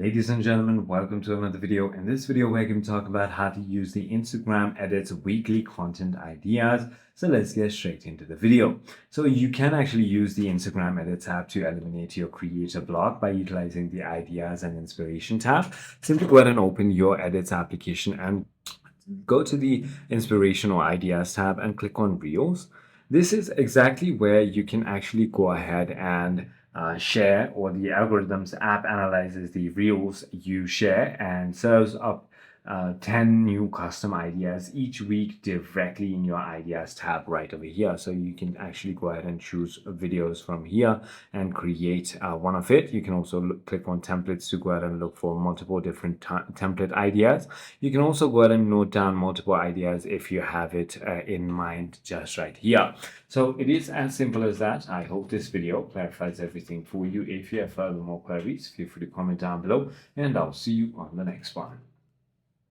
Ladies and gentlemen, welcome to another video. In this video, we're going to talk about how to use the Instagram Edits weekly content ideas. So let's get straight into the video. So you can actually use the Instagram Edits app to eliminate your creator block by utilizing the Ideas and Inspiration tab. Simply go ahead and open your Edits application and go to the Inspiration or Ideas tab and click on Reels. This is exactly where you can actually go ahead and share, or the algorithms app analyzes the reels you share and serves up 10 new custom ideas each week directly in your ideas tab right over here. So you can actually go ahead and choose videos from here and create one of it. You can also click on templates to go ahead and look for multiple different template ideas. You can also go ahead and note down multiple ideas if you have it in mind just right here. So it is as simple as that. I hope this video clarifies everything for you. If you have further more queries, feel free to comment down below, and I'll see you on the next one.